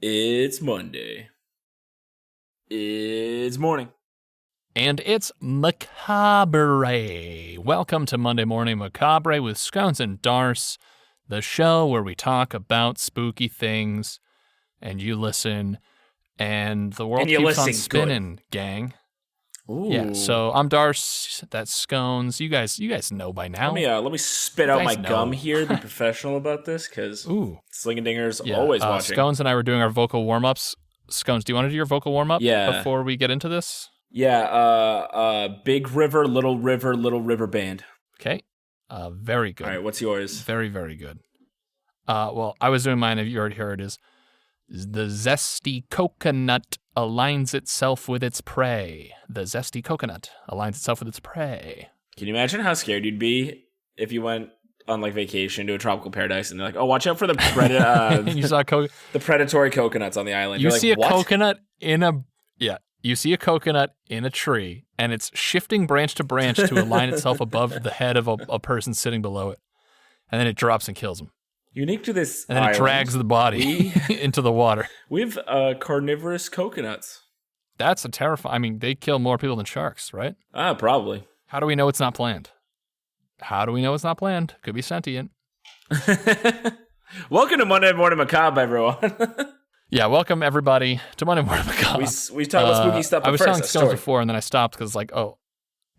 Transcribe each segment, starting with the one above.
It's Monday. It's morning. And it's Macabre. Welcome to Monday Morning Macabre with Scones and Darce, the show where we talk about spooky things, and you listen, and the world keeps on spinning, gang. Ooh. Yeah, so I'm Darce, that's Scones. You guys know by now. Let me spit out my gum here, be professional about this, because Sling-a-Dinger's always watching. Scones and I were doing our vocal warm-ups. Scones, do you want to do your vocal warm-up before we get into this? Yeah, Big River, Little River Band. Okay, very good. All right, what's yours? Very, very good. Well, I was doing mine, if you already heard, is the zesty coconut aligns itself with its prey. The zesty coconut aligns itself with its prey. Can you imagine how scared you'd be if you went on like vacation to a tropical paradise and they're like, "Oh, watch out for the you saw the predatory coconuts on the island." You You're see like, a coconut in a You see a coconut in a tree, and it's shifting branch to branch to align itself above the head of a person sitting below it, and then it drops and kills him. Unique to this and then island, it drags the body into the water. We have carnivorous coconuts. That's a terrifying. I mean, they kill more people than sharks, right? Probably. How do we know it's not planned? Could be sentient. Welcome to Monday Morning Macabre, everyone. Yeah, welcome everybody to Monday Morning Macabre. We talked about spooky stuff. I was telling Scones before, and then I stopped because, like,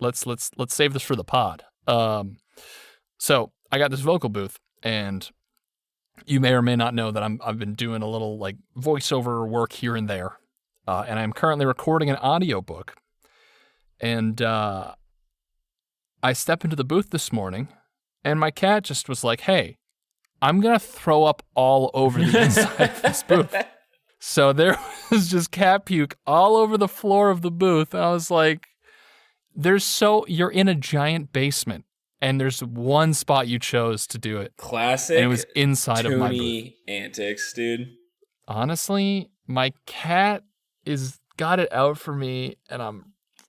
let's save this for the pod. So I got this vocal booth, and you may or may not know that I've been doing a little like voiceover work here and there, and I'm currently recording an audiobook. And I step into the booth this morning, and my cat just was like, "Hey, I'm gonna throw up all over the inside of this booth." So there was just cat puke all over the floor of the booth. And I was like, you're in a giant basement, and there's one spot you chose to do it. Classic. And it was inside of my booth. Antics, dude. Honestly, my cat got it out for me, and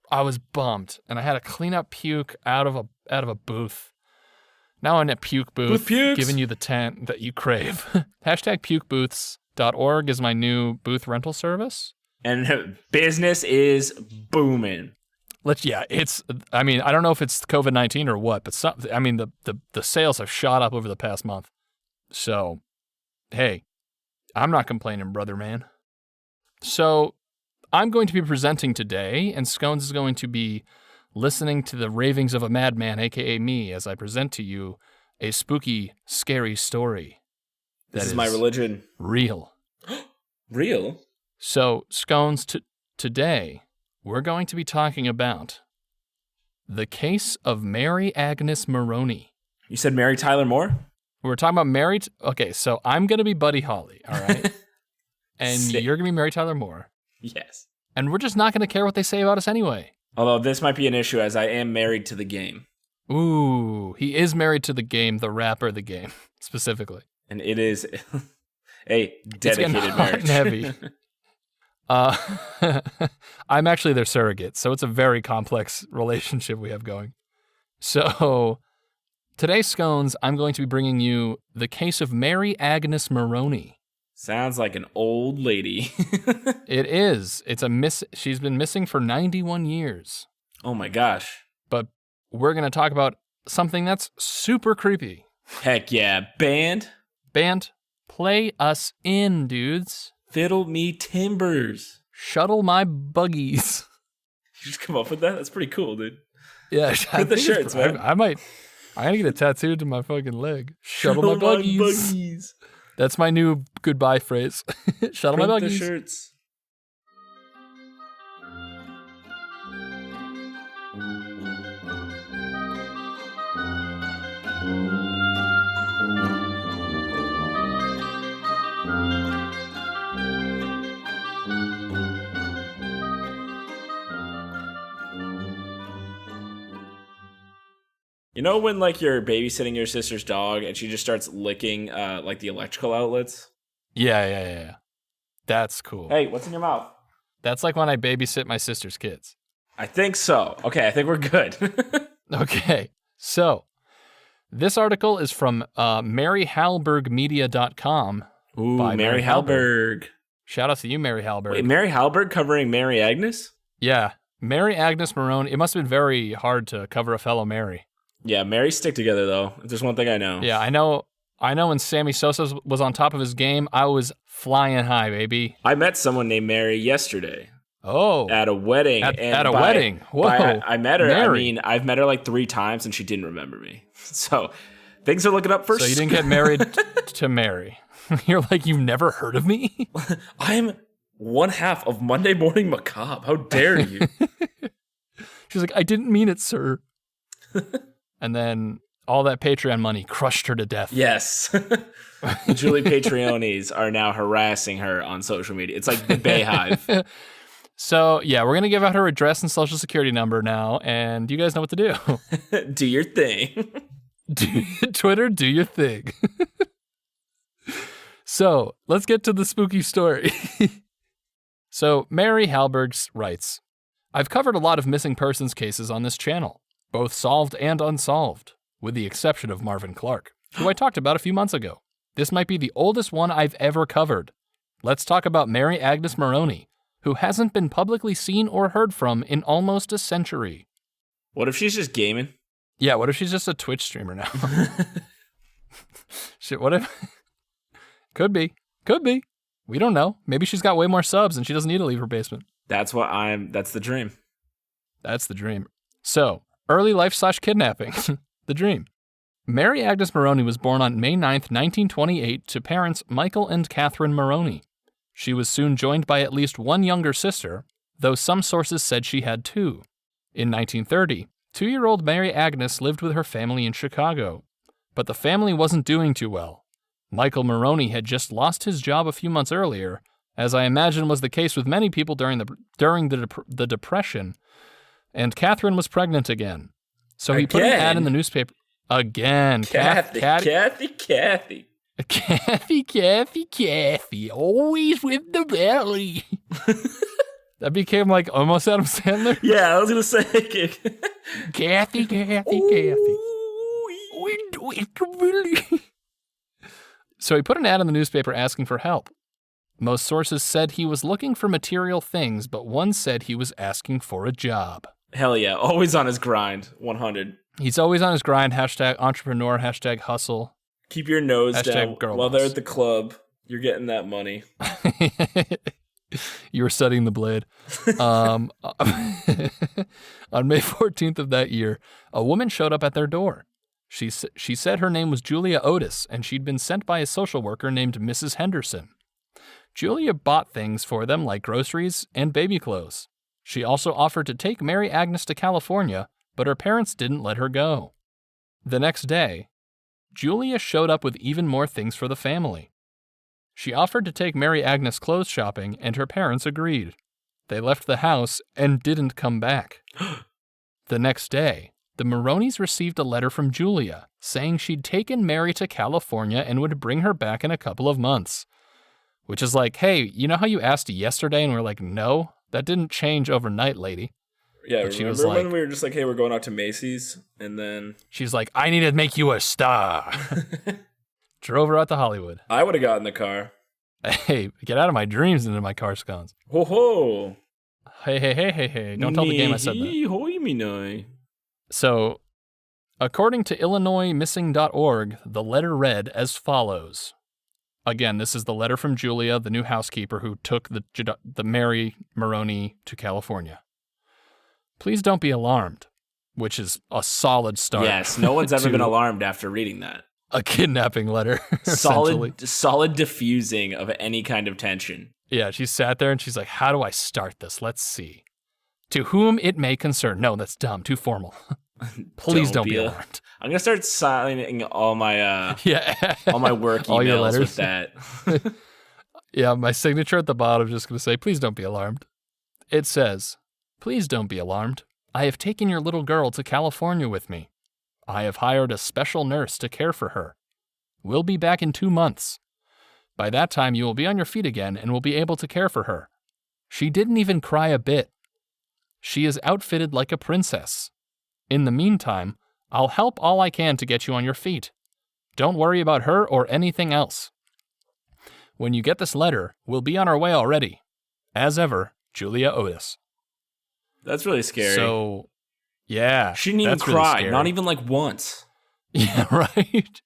I was bummed. And I had to clean up puke out of a booth. Now I'm in a puke booth, giving you the tent that you crave. #pukebooths.org is my new booth rental service. And business is booming. I don't know if it's COVID-19 or what, but the sales have shot up over the past month. So, hey, I'm not complaining, brother man. So, I'm going to be presenting today, and Scones is going to be listening to the ravings of a madman, a.k.a. me, as I present to you a spooky, scary story. This is my religion. Real. Real? So, Scones, today, we're going to be talking about the case of Mary Agnes Moroney. You said Mary Tyler Moore? We're talking about Okay, so I'm going to be Buddy Holly, all right? And you're going to be Mary Tyler Moore. Yes. And we're just not going to care what they say about us anyway. Although this might be an issue, as I am married to the game. Ooh, he is married to the game, the rapper, the game, specifically. And it is a dedicated marriage. Heavy. I'm actually their surrogate, so it's a very complex relationship we have going. So, today, Scones, I'm going to be bringing you the case of Mary Agnes Moroney. Sounds like an old lady. It is. She's been missing for 91 years. Oh my gosh. But we're going to talk about something that's super creepy. Heck yeah. Band, play us in, dudes. Fiddle me timbers. Shuttle my buggies. You just come up with that? That's pretty cool, dude. Yeah. With the shirts, man. I gotta get it tattooed to my fucking leg. Shuttle my buggies. That's my new goodbye phrase. Shuttle my buggies. The shirts. You know when like you're babysitting your sister's dog and she just starts licking like the electrical outlets? Yeah. That's cool. Hey, what's in your mouth? That's like when I babysit my sister's kids. I think so. Okay, I think we're good. Okay, so this article is from maryhalbergmedia.com. Ooh, Mary Halberg. Shout out to you, Mary Hallberg. Wait, Mary Hallberg covering Mary Agnes? Yeah, Mary Agnes Moroney. It must have been very hard to cover a fellow Mary. Yeah, Marys stick together, though. There's one thing I know. Yeah, I know when Sammy Sosa was on top of his game, I was flying high, baby. I met someone named Mary yesterday. Oh. At a wedding. At a wedding. Whoa. I met her. Mary. I mean, I've met her like 3 times and she didn't remember me. So things are looking up for So you didn't get married to Mary. You're like, you've never heard of me? I'm one half of Monday Morning Macabre. How dare you? She's like, I didn't mean it, sir. And then all that Patreon money crushed her to death. Yes. Julie Patreonis are now harassing her on social media. It's like the Bayhive. So, yeah, we're going to give out her address and social security number now, and you guys know what to do. Do your thing. Twitter, do your thing. So, let's get to the spooky story. So, Mary Hallberg writes, I've covered a lot of missing persons cases on this channel, both solved and unsolved, with the exception of Marvin Clark, who I talked about a few months ago. This might be the oldest one I've ever covered. Let's talk about Mary Agnes Moroney, who hasn't been publicly seen or heard from in almost a century. What if she's just gaming? Yeah, what if she's just a Twitch streamer now? Shit, what if... Could be. We don't know. Maybe she's got way more subs and she doesn't need to leave her basement. That's the dream. That's the dream. So, early life / kidnapping. The dream. Mary Agnes Moroney was born on May 9th, 1928 to parents Michael and Catherine Moroney. She was soon joined by at least one younger sister, though some sources said she had 2. In 1930, 2-year-old Mary Agnes lived with her family in Chicago. But the family wasn't doing too well. Michael Moroney had just lost his job a few months earlier, as I imagine was the case with many people during the Depression, and Catherine was pregnant again. So he put an ad in the newspaper. Again. Kathy. Kathy, always with the belly. That became like almost Adam Sandler. Yeah, I was going to say. Kathy. So he put an ad in the newspaper asking for help. Most sources said he was looking for material things, but one said he was asking for a job. Hell yeah, always on his grind, 100. He's always on his grind, #entrepreneur, #hustle. Keep your nose down girl while boss. they're at the club. You're getting that money. You were studying the blade. On May 14th of that year, a woman showed up at their door. She said her name was Julia Otis, and she'd been sent by a social worker named Mrs. Henderson. Julia bought things for them like groceries and baby clothes. She also offered to take Mary Agnes to California, but her parents didn't let her go. The next day, Julia showed up with even more things for the family. She offered to take Mary Agnes clothes shopping, and her parents agreed. They left the house and didn't come back. The next day, the Moroneys received a letter from Julia saying she'd taken Mary to California and would bring her back in a couple of months. Which is like, hey, you know how you asked yesterday and we're like, no, that didn't change overnight, lady. Yeah, but remember when we were just like, hey, we're going out to Macy's? And then... she's like, I need to make you a star. Drove her out to Hollywood. I would have gotten the car. Hey, get out of my dreams and into my car scones. Ho ho. Hey. Don't tell the game I said that. So, according to IllinoisMissing.org, the letter read as follows. Again, this is the letter from Julia, the new housekeeper who took the Mary Moroney to California. Please don't be alarmed, which is a solid start. Yes, no one's ever been alarmed after reading that. A kidnapping letter. Solid diffusing of any kind of tension. Yeah, she sat there and she's like, how do I start this? Let's see. To whom it may concern. No, that's dumb. Too formal. Please don't be alarmed. I'm going to start signing all my all my work all your emails letters. with that. Yeah, my signature at the bottom is just going to say, please don't be alarmed. It says, please don't be alarmed. I have taken your little girl to California with me. I have hired a special nurse to care for her. We'll be back in 2 months. By that time, you will be on your feet again and will be able to care for her. She didn't even cry a bit. She is outfitted like a princess. In the meantime, I'll help all I can to get you on your feet. Don't worry about her or anything else. When you get this letter, we'll be on our way already. As ever, Julia Otis. That's really scary. So, yeah. She didn't even cry. Not even like once. Yeah, right?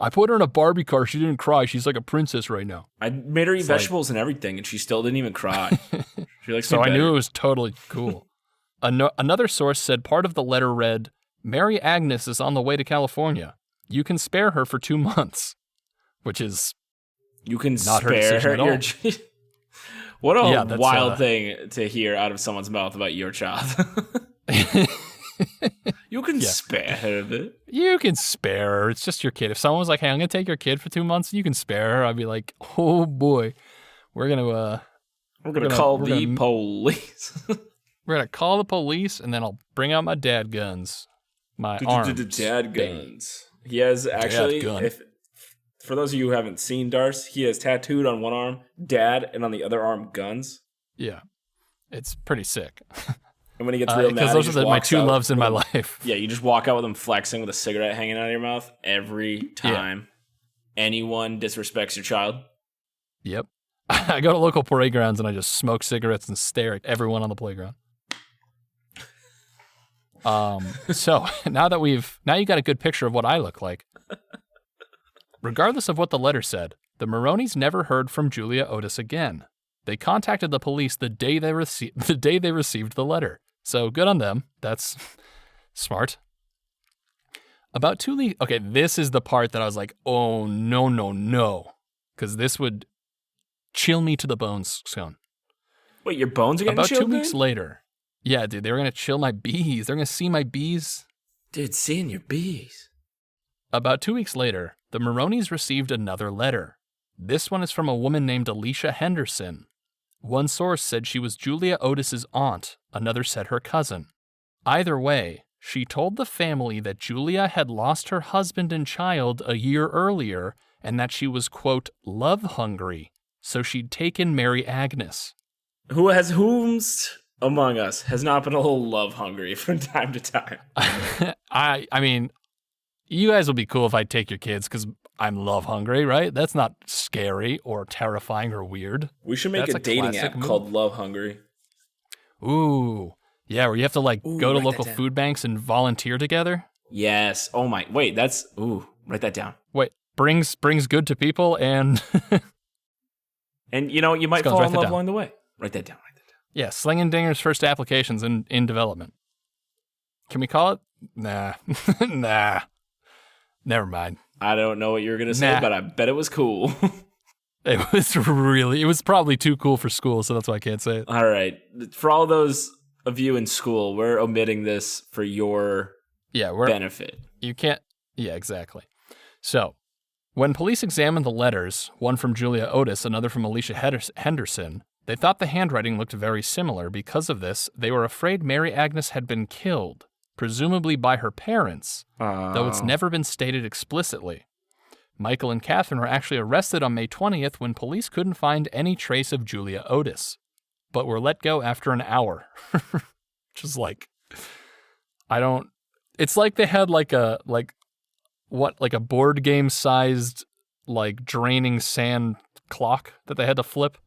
I put her in a Barbie car. She didn't cry. She's like a princess right now. I made her eat vegetables and everything, and she still didn't even cry. She likes so I knew it was totally cool. Another source said part of the letter read, Mary Agnes is on the way to California. You can spare her for 2 months. Which is you can not spare her decision at all. What a wild thing to hear out of someone's mouth about your child. You can spare her a bit. You can spare her. It's just your kid. If someone was like, hey, I'm going to take your kid for 2 months, you can spare her. I'd be like, oh boy, we're going to call the police. We're going to call the police, and then I'll bring out my dad guns. My arms. Dad guns. He has actually, for those of you who haven't seen Darce, he has tattooed on one arm, dad, and on the other arm, guns. Yeah. It's pretty sick. And when he gets real mad, because those are my two loves in my life. Yeah, you just walk out with him flexing with a cigarette hanging out of your mouth every time anyone disrespects your child. Yep. I go to local parade grounds and I just smoke cigarettes and stare at everyone on the playground. So now you got a good picture of what I look like. Regardless of what the letter said, the Moroneys never heard from Julia Otis again. They contacted the police the day they received the letter. So good on them. That's smart. About 2 weeks. Okay, this is the part that I was like, oh no, because this would chill me to the bones, Scone. Wait, your bones are getting chilled? About 2 weeks later. Yeah, dude, they were gonna chill my bees. They're gonna see my bees. Dude, seeing your bees. About 2 weeks later, the Moroneys received another letter. This one is from a woman named Alicia Henderson. One source said she was Julia Otis's aunt, another said her cousin. Either way, she told the family that Julia had lost her husband and child a year earlier and that she was, quote, love-hungry, so she'd taken Mary Agnes. Whomst among us has not been a little love-hungry from time to time? I mean, you guys will be cool if I take your kids because I'm love hungry, right? That's not scary or terrifying or weird. We should make a dating app called Love Hungry. Ooh. Yeah, where you have to go to local food banks and volunteer together. Yes. Oh my. Wait, write that down. Wait, brings good to people and and you might fall in love along the way. Write that down. Yeah, Sling and Dinger's first applications in development. Can we call it? Nah. Nah. Never mind. I don't know what you were going to say, but I bet it was cool. It was probably too cool for school, so that's why I can't say it. All right. For all those of you in school, we're omitting this for your benefit. You can't. Yeah, exactly. So, when police examined the letters, one from Julia Otis, another from Alicia Henderson, they thought the handwriting looked very similar. Because of this, they were afraid Mary Agnes had been killed, presumably by her parents, though it's never been stated explicitly. Michael and Catherine were actually arrested on May 20th when police couldn't find any trace of Julia Otis, but were let go after an hour. Which is it's like they had a board game sized, draining sand clock that they had to flip.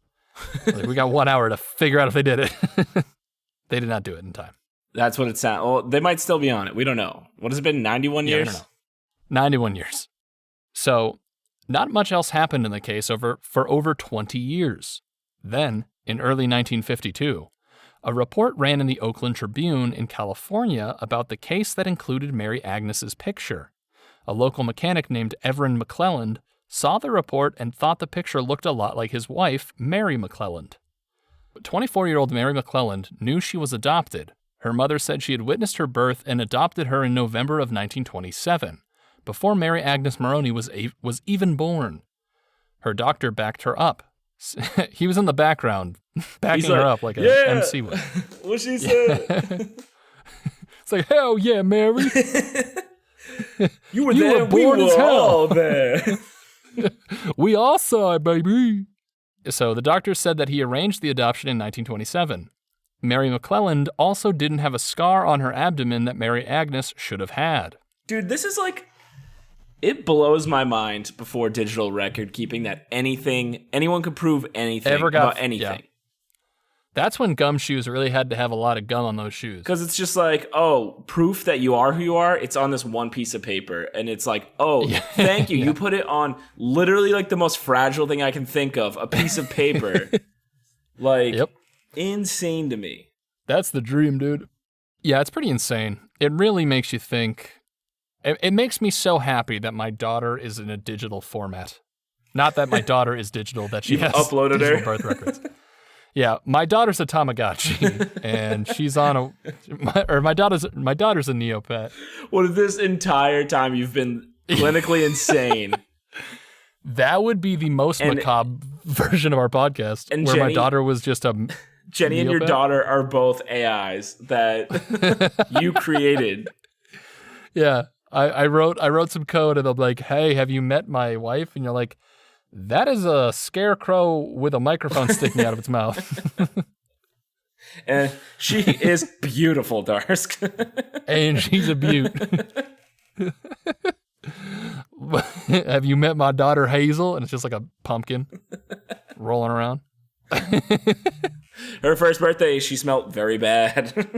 We got 1 hour to figure out if they did it. They did not do it in time. That's what it sounds. Well, they might still be on it. We don't know. What has it been? 91 years? I don't know. 91 years. So, not much else happened in the case for over 20 years. Then, in early 1952, a report ran in the Oakland Tribune in California about the case that included Mary Agnes's picture. A local mechanic named Everin McClelland saw the report and thought the picture looked a lot like his wife, Mary McClelland. But 24-year-old Mary McClelland knew she was adopted. Her mother said she had witnessed her birth and adopted her in November of 1927, before Mary Agnes Moroney was even born. Her doctor backed her up. He was in the background, backing her up like an MC would. What she said? It's like, hell yeah, Mary. You were there. We were all there. We all saw it, baby. So the doctor said that he arranged the adoption in 1927. Mary McClelland also didn't have a scar on her abdomen that Mary Agnes should have had. Dude, this is It blows my mind before digital record keeping that anyone could prove anything about anything. Yeah. That's when gumshoes really had to have a lot of gum on those shoes. Because it's just like, oh, proof that you are who you are, it's on this one piece of paper. And it's like, oh, thank you. Yeah. You put it on literally like the most fragile thing I can think of, a piece of paper. Insane to me. That's the dream, dude. Yeah, it's pretty insane. It really makes you think. It makes me so happy that my daughter is in a digital format. Not that my daughter is digital, that she has uploaded digital birth records. Yeah, my daughter's a Tamagotchi, and she's on my daughter's a Neopet. What if this entire time you've been clinically insane? That would be the most macabre version of our podcast, where Jenny, my daughter was just a Jenny Neopet. And your daughter are both AIs that you created. Yeah, I wrote some code, and I'm like, hey, have you met my wife? And you're like, that is a scarecrow with a microphone sticking out of its mouth. And she is beautiful, Darsk. And she's a beaut. Have you met my daughter, Hazel? And it's just like a pumpkin rolling around. Her first birthday, she smelled very bad.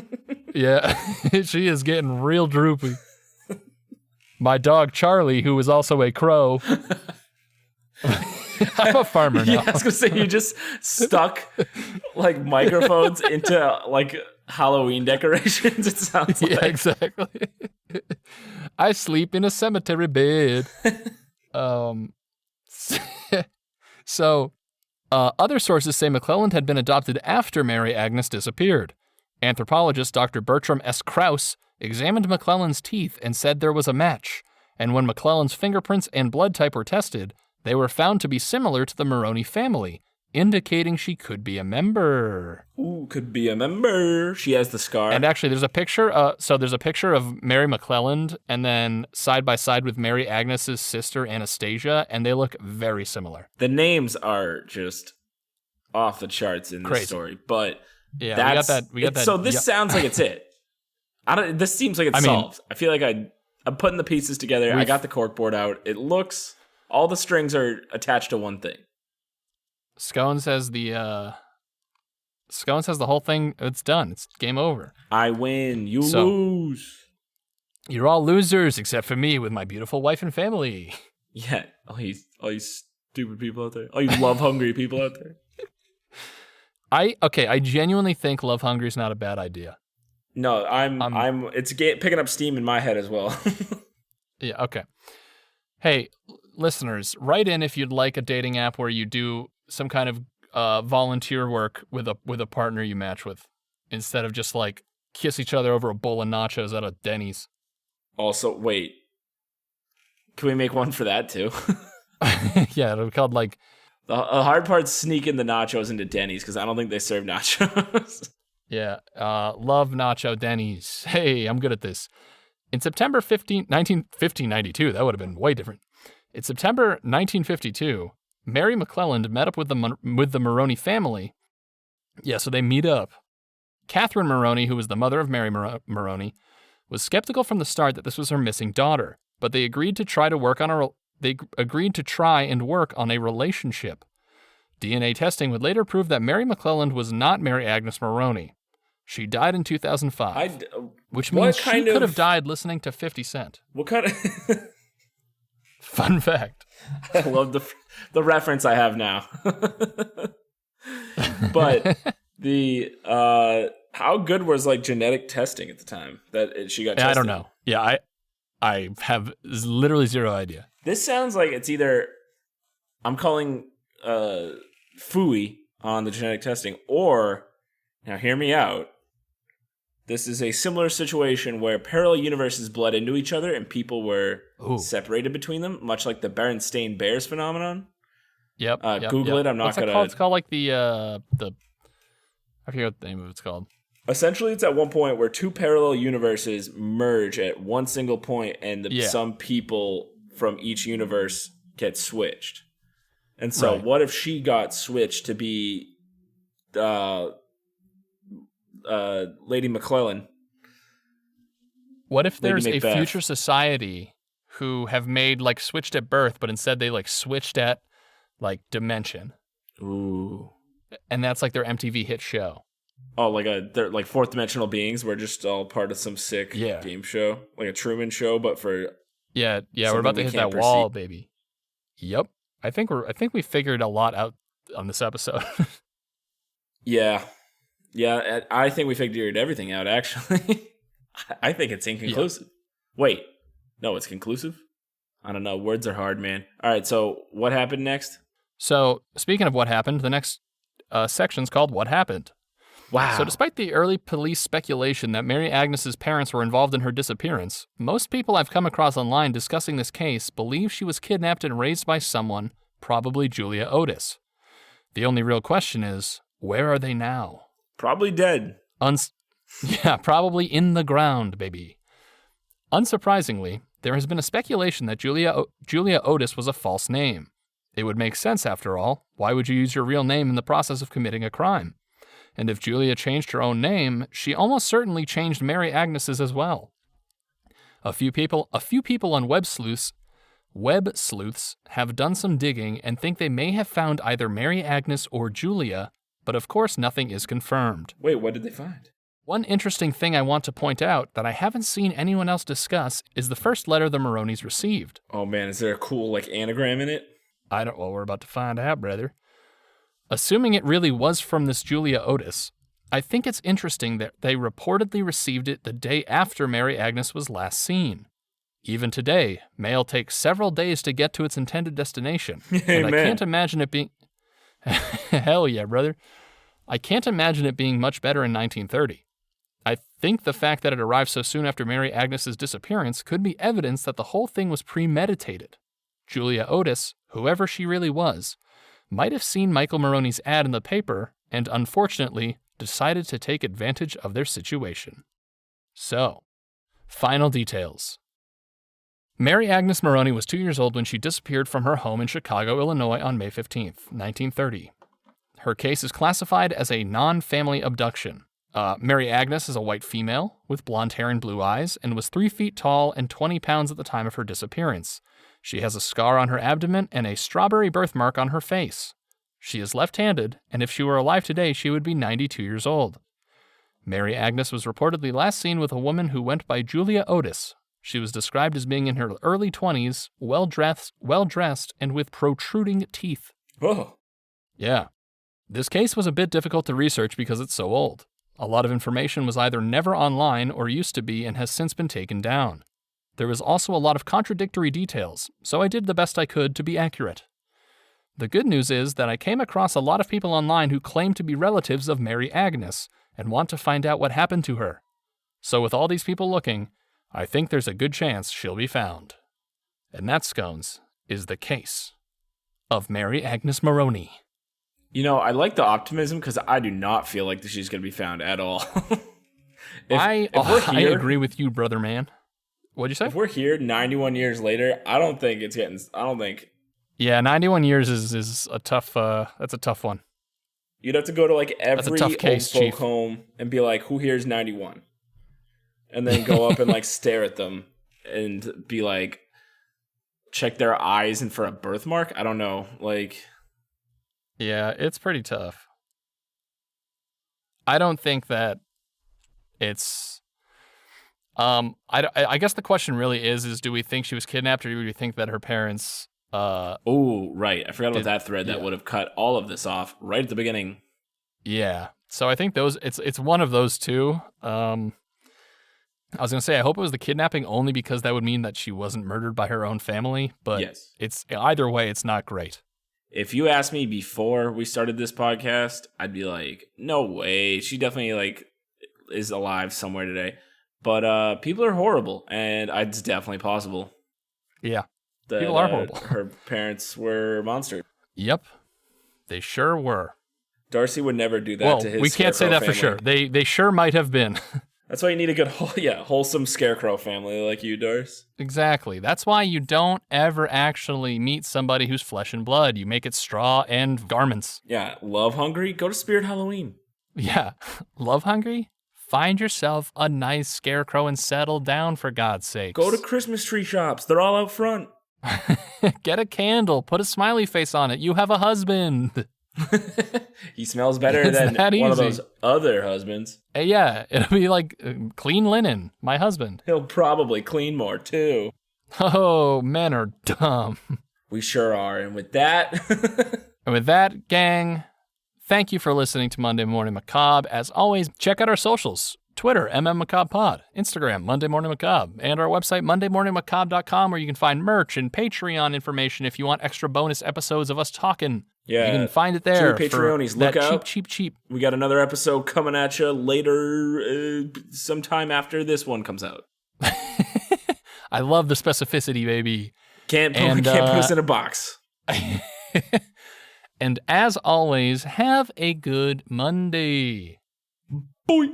Yeah, she is getting real droopy. My dog, Charlie, who is also a crow. I'm a farmer now. Yeah, I was gonna say you just stuck like microphones into like Halloween decorations. It sounds like. Yeah, exactly. I sleep in a cemetery bed. So, other sources say McClelland had been adopted after Mary Agnes disappeared. Anthropologist Dr. Bertram S. Krause examined McClelland's teeth and said there was a match. And when McClelland's fingerprints and blood type were tested, they were found to be similar to the Moroney family, indicating she could be a member. Ooh, could be a member. She has the scar. And actually, there's a picture. There's a picture of Mary McClelland, and then side by side with Mary Agnes's sister Anastasia, and they look very similar. The names are just off the charts in this story, but yeah, we got that. So this sounds like it's it. This seems like it's solved. I feel like I'm putting the pieces together. I got the corkboard out. It looks. All the strings are attached to one thing. Scone says the whole thing, it's done. It's game over. I win. You lose. You're all losers except for me with my beautiful wife and family. Yeah. All you stupid people out there. All you love-hungry people out there. I genuinely think love hungry is not a bad idea. No, it's picking up steam in my head as well. Yeah, okay. Hey, listeners, write in if you'd like a dating app where you do some kind of volunteer work with a partner you match with, instead of just like kiss each other over a bowl of nachos at a Denny's. Also, wait, can we make one for that too? Yeah, it'll be called like the hard part's sneaking the nachos into Denny's because I don't think they serve nachos. Yeah, love nacho Denny's. Hey, I'm good at this. In September 1592, that would have been way different. In September 1952, Mary McClelland met up with the Moroney family. Yeah, so they meet up. Catherine Moroney, who was the mother of Mary Moroney, was skeptical from the start that this was her missing daughter, but they agreed to try and work on a relationship. DNA testing would later prove that Mary McClelland was not Mary Agnes Moroney. She died in 2005, which means she could have died listening to 50 Cent. What kind of... Fun fact. I love the reference I have now. But how good was like genetic testing at the time that she got tested? I don't know. Yeah, I have literally zero idea. This sounds like it's either I'm calling phooey on the genetic testing, or now hear me out. This is a similar situation where parallel universes bled into each other and people were separated between them, much like the Berenstain Bears phenomenon. Yep. Google it. I'm not going to... It's called like the... I forget what the name of it's called. Essentially, it's at one point where two parallel universes merge at one single point, and some people from each universe get switched. And so what if she got switched to be... Lady McClellan. What if there's a future society who have made like Switched at Birth, but instead they like switched at like Dimension. Ooh. And that's like their MTV hit show. Oh, they're like fourth dimensional beings. We're just all part of some sick game show, like a Truman Show, but for we're about to hit that wall, baby. Yep, I think we figured a lot out on this episode. Yeah, I think we figured everything out. Actually, I think it's inconclusive. Yeah. Wait, no, it's conclusive. I don't know. Words are hard, man. All right, so what happened next? So speaking of what happened, the next section's called "What Happened." Wow. So despite the early police speculation that Mary Agnes's parents were involved in her disappearance, most people I've come across online discussing this case believe she was kidnapped and raised by someone, probably Julia Otis. The only real question is, where are they now? Probably dead. Probably in the ground, baby. Unsurprisingly, there has been a speculation that Julia Otis was a false name. It would make sense, after all. Why would you use your real name in the process of committing a crime? And if Julia changed her own name, she almost certainly changed Mary Agnes's as well. A few people on web sleuths have done some digging and think they may have found either Mary Agnes or Julia, but of course nothing is confirmed. Wait, what did they find? One interesting thing I want to point out that I haven't seen anyone else discuss is the first letter the Moronys received. Oh man, is there a cool anagram in it? Well, we're about to find out, brother. Assuming it really was from this Julia Otis, I think it's interesting that they reportedly received it the day after Mary Agnes was last seen. Even today, mail takes several days to get to its intended destination, and I can't imagine it being... Hell yeah, brother. I can't imagine it being much better in 1930. I think the fact that it arrived so soon after Mary Agnes's disappearance could be evidence that the whole thing was premeditated. Julia Otis, whoever she really was, might have seen Michael Moroney's ad in the paper and, unfortunately, decided to take advantage of their situation. So, final details. Mary Agnes Moroney was 2 years old when she disappeared from her home in Chicago, Illinois on May 15th, 1930. Her case is classified as a non-family abduction. Mary Agnes is a white female with blonde hair and blue eyes and was 3 feet tall and 20 pounds at the time of her disappearance. She has a scar on her abdomen and a strawberry birthmark on her face. She is left-handed, and if she were alive today, she would be 92 years old. Mary Agnes was reportedly last seen with a woman who went by Julia Otis. She was described as being in her early 20s, well-dressed, and with protruding teeth. Oh. Yeah. This case was a bit difficult to research because it's so old. A lot of information was either never online or used to be and has since been taken down. There was also a lot of contradictory details, so I did the best I could to be accurate. The good news is that I came across a lot of people online who claim to be relatives of Mary Agnes and want to find out what happened to her. So with all these people looking, I think there's a good chance she'll be found. And that, Scones, is the case of Mary Agnes Moroney. You know, I like the optimism because I do not feel like she's going to be found at all. I agree with you, brother man. What'd you say? If we're here 91 years later, I don't think. Yeah, 91 years is a tough, that's a tough one. You'd have to go to like every tough case, old folk home and be like, who here is 91? And then go up and like stare at them and be like, check their eyes and for a birthmark? I don't know. Yeah, it's pretty tough. I don't think that it's... I guess the question really is do we think she was kidnapped or do we think that her parents... Oh, right. I forgot about that thread that would have cut all of this off right at the beginning. Yeah. So I think it's one of those two. I was going to say, I hope it was the kidnapping only because that would mean that she wasn't murdered by her own family. But yes. It's either way, it's not great. If you asked me before we started this podcast, I'd be like, no way. She definitely is alive somewhere today. But people are horrible, and it's definitely possible. Yeah. People are horrible. Her parents were monsters. Yep. They sure were. Darcy would never do that to his we can't say that family. For sure. They sure might have been. That's why you need a good, wholesome scarecrow family like you, Darce. Exactly. That's why you don't ever actually meet somebody who's flesh and blood. You make it straw and garments. Yeah. Love hungry? Go to Spirit Halloween. Yeah. Love hungry? Find yourself a nice scarecrow and settle down, for God's sakes. Go to Christmas tree shops. They're all out front. Get a candle. Put a smiley face on it. You have a husband. He smells better than one of those other husbands. Yeah, it'll be like clean linen, my husband. He'll probably clean more, too. Oh, men are dumb. We sure are. And with that... And with that, gang, thank you for listening to Monday Morning Macabre. As always, check out our socials. Twitter, MMMacabre Instagram, Monday Morning Macabre, and our website, mondaymorningmacabre.com, where you can find merch and Patreon information if you want extra bonus episodes of us talking. Yeah. You can find it there. True Patreonies, look out. Cheap. We got another episode coming at you later, sometime after this one comes out. I love the specificity, baby. Can't put us in a box. And as always, have a good Monday. Boy.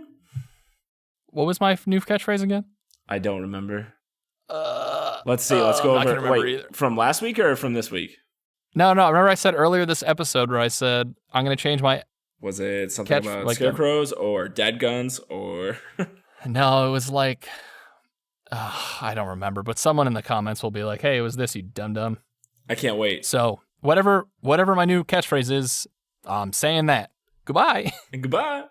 What was my new catchphrase again? I don't remember. Let's see. Let's go over. Wait, from last week or from this week? No. Remember I said earlier this episode where I said I'm going to change my... Was it something about scarecrows or dead guns or... No, it was like... I don't remember, but someone in the comments will be like, hey, it was this, you dum-dum. I can't wait. So whatever my new catchphrase is, I'm saying that. Goodbye. And goodbye.